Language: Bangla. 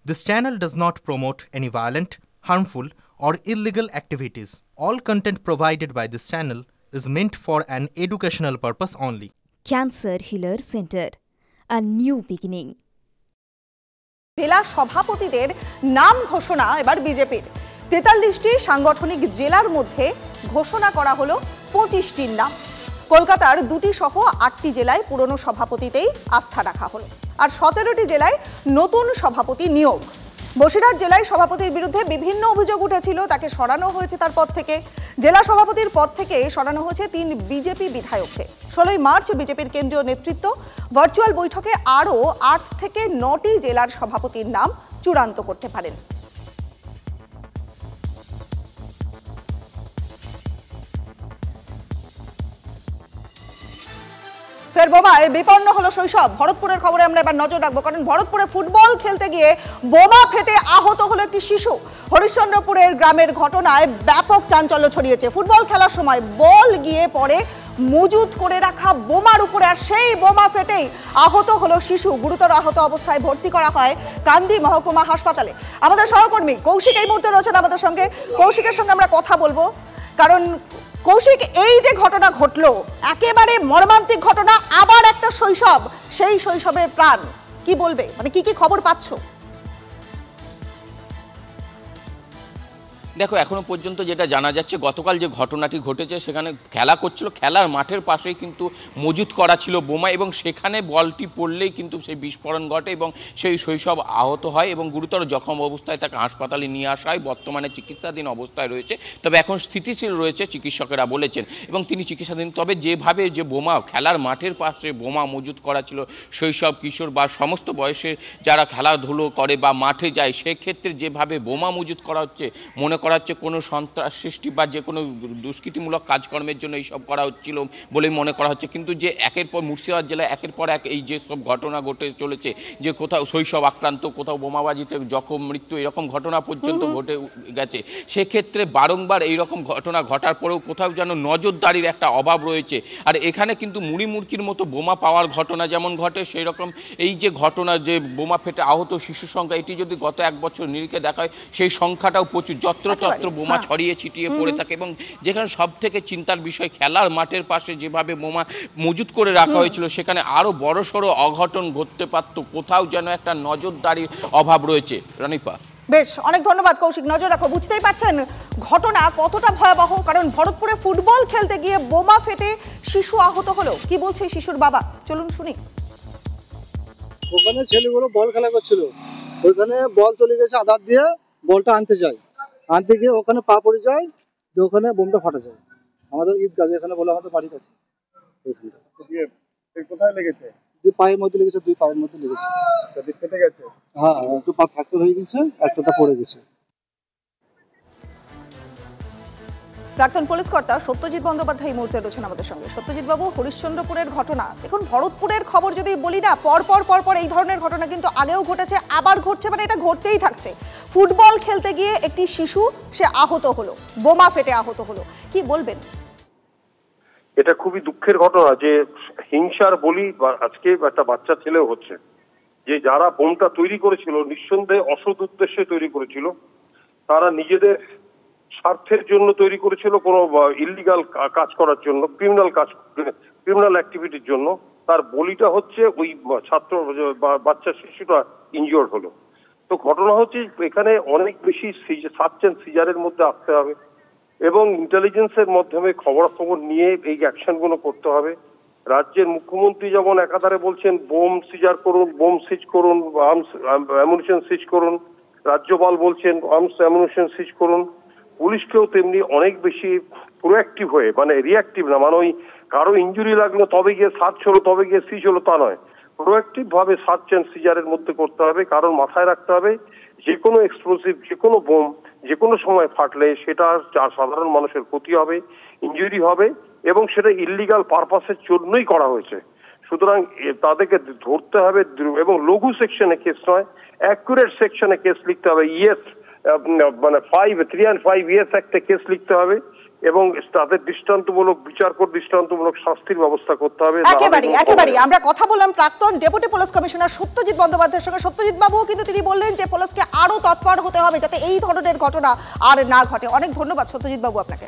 This channel does not promote any violent, harmful, or illegal activities. All content provided by this channel is meant for an educational purpose only. Cancer Healer Center, a new beginning. জেলা সভাপতিদের নাম ঘোষণা এবার বিজেপির ৪৩টি সাংগঠনিক জেলার মধ্যে ঘোষণা করা হলো ২৫টির নাম। কলকাতার ২টি সহ ৮টি জেলায় পুরনো সভাপতিতেই আস্থা রাখা হলো, আর ১৭টি জেলায় নতুন সভাপতি নিয়োগ। বসিরহাট জেলায় সভাপতির বিরুদ্ধে বিভিন্ন অভিযোগ উঠেছিল, তাকে সরানো হয়েছে তার পদ থেকে। জেলা সভাপতির পদ থেকে সরানো হয়েছে ৩ বিজেপি বিধায়ককে। ১৬ই মার্চ বিজেপির কেন্দ্রীয় নেতৃত্ব ভার্চুয়াল বৈঠকে আরও ৮ থেকে ৯টি জেলার সভাপতির নাম চূড়ান্ত করতে পারেন। ফের বোমায় বিপন্ন হলো শৈশব। ভরতপুরের খবরে আমরা এবার নজর রাখবো, কারণ ভরতপুরে ফুটবল খেলতে গিয়ে বোমা ফেটে আহত হলো একটি শিশু। হরিশ্চন্দ্রপুরের গ্রামের ঘটনায় ব্যাপক চাঞ্চল্য ছড়িয়েছে। ফুটবল খেলার সময় বল গিয়ে পড়ে মজুত করে রাখা বোমার উপরে, আর সেই বোমা ফেটেই আহত হলো শিশু। গুরুতর আহত অবস্থায় ভর্তি করা হয় কান্দি মহকুমা হাসপাতালে। আমাদের সহকর্মী কৌশিক এই মুহূর্তে রয়েছেন আমাদের সঙ্গে। কৌশিকের সঙ্গে আমরা কথা বলবো, কারণ কৌশিক, এই যে ঘটনা ঘটলো, একেবারে মর্মান্তিক ঘটনা, আবার একটা শৈশব, সেই শৈশবের প্রাণ, কি বলবে? মানে কি কি খবর পাচ্ছ? দেখো, এখনো পর্যন্ত যেটা জানা যাচ্ছে, গতকাল যে ঘটনাটি ঘটেছে সেখানে খেলা করছিল, খেলার মাঠের পাশেই কিন্তু মজুত করা ছিল বোমা, এবং সেখানে বলটি পড়লেই কিন্তু সেই বিস্ফোরণ ঘটে এবং সেই শৈশব আহত হয় এবং গুরুতর জখম অবস্থায় তাকে হাসপাতালে নিয়ে আসা হয়। বর্তমানে চিকিৎসাধীন অবস্থায় রয়েছে, তবে এখন স্থিতিশীল রয়েছে চিকিৎসকেরা বলেছেন, এবং তিনি চিকিৎসাধীন। তবে যেভাবে যে বোমা খেলার মাঠের পাশে বোমা মজুত করা ছিল, শৈশব, কিশোর বা সমস্ত বয়সের যারা খেলাধুলো করে বা মাঠে যায়, সেক্ষেত্রে যেভাবে বোমা মজুত করা হচ্ছে, মনে করা হচ্ছে কোনো সন্ত্রাস সৃষ্টি বা যে কোনো দুষ্কৃতিমূলক কাজকর্মের জন্য এইসব করা হচ্ছিল বলেই মনে করা হচ্ছে। কিন্তু যে একের পর মুর্শিদাবাদ জেলায় একের পর এক এই যে সব ঘটনা ঘটে চলেছে, যে কোথাও শৈশব আক্রান্ত, কোথাও বোমাবাজিতে জখম, মৃত্যু, এরকম ঘটনা পর্যন্ত ঘটে গেছে, সেক্ষেত্রে বারংবার এইরকম ঘটনা ঘটার পরেও কোথাও যেন নজরদারির একটা অভাব রয়েছে। আর এখানে কিন্তু মুড়িমুড়কির মতো বোমা পাওয়ার ঘটনা যেমন ঘটে, সেই রকম এই যে ঘটনা, যে বোমা ফেটে আহত শিশুর সংখ্যা, এটি যদি গত ১ বছর নিরিখে দেখা হয়, সেই সংখ্যাটাও প্রচুর। যত্রতত্র বোমা ছড়িয়ে ছিটিয়ে পড়ে থাকে, এবং যেখানে সব থেকে চিন্তার বিষয়, খেলার মাঠের পাশে যেভাবে বোমা মজুত করে রাখা হয়েছিল, সেখানে আরো বড়সড় অঘটন ঘটতে পারত। কোথাও যেন একটা নজরদারির অভাব রয়েছে। রানিপা, বেশ, অনেক ধন্যবাদ কৌশিক। নজর রাখো। বুঝতেই পারছেন ঘটনা কতটা ভয়াবহ, কারণ ভরতপুরে ফুটবল খেলতে গিয়ে বোমা ফেটে শিশু আহত হলো। কি বলছে শিশুর বাবা, চলুন শুনি। ওখানে ছেলেগুলো বল খেলা করছিল, ওইখানে বল চলে গেছে, আধার দিয়ে বলটা আনতে গিয়ে ওখানে পা পড়ে যায়, ওখানে বোমটা ফাটা যায়। আমাদের ঈদগাহ এখানে বলে আমাদের বাড়ির কাছে। কোথায় লেগেছে? পায়ের মধ্যে লেগেছে, 2 পায়ের মধ্যে লেগেছে। কেটে গেছে? হ্যাঁ, একটু পা ফ্র্যাকচার হয়ে গেছে, একটাটা পড়ে গেছে। প্রাক্তন পুলিশ কর্তা সত্যজিৎ বন্দ্যোপাধ্যায় এই মুহূর্তে রয়েছেন আমাদের সঙ্গে। সত্যজিৎ বাবু, হরিশ্চন্দ্রপুরের ঘটনা, দেখুন ভরতপুরের খবর যদি বলি না, পরপর এই ধরনের ঘটনা কিন্তু আগেও ঘটেছে, আবার ঘটছে, মানে এটা ঘটতেই থাকছে। ফুটবল খেলতে গিয়ে একটি শিশু সে আহত হলো, বোমা ফেটে আহত হলো, কি বলবেন? এটা খুবই দুঃখের ঘটনা যে হিংসার বলি আজকে একটা বাচ্চা ছেলেও হচ্ছে। যে যারা বোমটা তৈরি করেছিল, নিঃসন্দেহে অসৎ উদ্দেশ্যে তৈরি করেছিল, তারা নিজেদের স্বার্থের জন্য তৈরি করেছিল, কোনো ইলিগাল কাজ করার জন্য, ক্রিমিনাল অ্যাক্টিভিটির জন্য। তার বলিটা হচ্ছে ওই ছাত্র বাচ্চা শিশুটা ইনজিওর্ড হলো। তো ঘটনা হচ্ছে এখানে অনেক বেশি সার্চ অ্যান্ড সিজারের মধ্যে আসতে হবে, এবং ইন্টেলিজেন্সের মাধ্যমে খবরাখবর নিয়ে এই অ্যাকশনগুলো করতে হবে। রাজ্যের মুখ্যমন্ত্রী যেমন একাধারে বলছেন বোম সিজার করুন, বোম সিজ করুন, আর্মস অ্যামুনিশন সিজ করুন, রাজ্যপাল বলছেন আর্মস অ্যামুনিশন সিজ করুন। পুলিশকেও তেমনি অনেক বেশি প্রোঅ্যাক্টিভ হয়ে, মানে রিঅ্যাক্টিভ না, মানে ওই কারো ইঞ্জুরি লাগলো তবে গিয়ে সার্চ হলো, তবে গিয়ে সিজ হলো, তা নয়। প্রোঅ্যাক্টিভ ভাবে সার্চ অ্যান্ড সিজারের মধ্যে করতে হবে। কারণ মাথায় রাখতে হবে, যে কোনো এক্সপ্লোসিভ, যে কোনো বোম যে কোনো সময় ফাটলে সেটা সাধারণ মানুষের ক্ষতি হবে, ইনজুরি হবে, এবং সেটা ইল্লিগাল পারপাসের জন্যই করা হয়েছে। সুতরাং তাদেরকে ধরতে হবে, এবং লঘু সেকশনে কেস নয়, অ্যাকুরেট সেকশনে কেস লিখতে হবে। ইয়েস, মানে 3 and 5 ইয়েস একটা কেস লিখতে হবে, এবং তাদের দৃষ্টান্তমূলক দৃষ্টান্তমূলক শাস্তির ব্যবস্থা করতে হবে। একেবারে আমরা কথা বললাম প্রাক্তন ডেপুটি পুলিশ কমিশনার সত্যজিৎ বন্দ্যোপাধ্যায়ের সঙ্গে। সত্যজিৎ বাবুও কিন্তু তিনি বললেন যে পুলিশকে আরো তৎপর হতে হবে যাতে এই ধরনের ঘটনা আর না ঘটে। অনেক ধন্যবাদ সত্যজিৎ বাবু আপনাকে।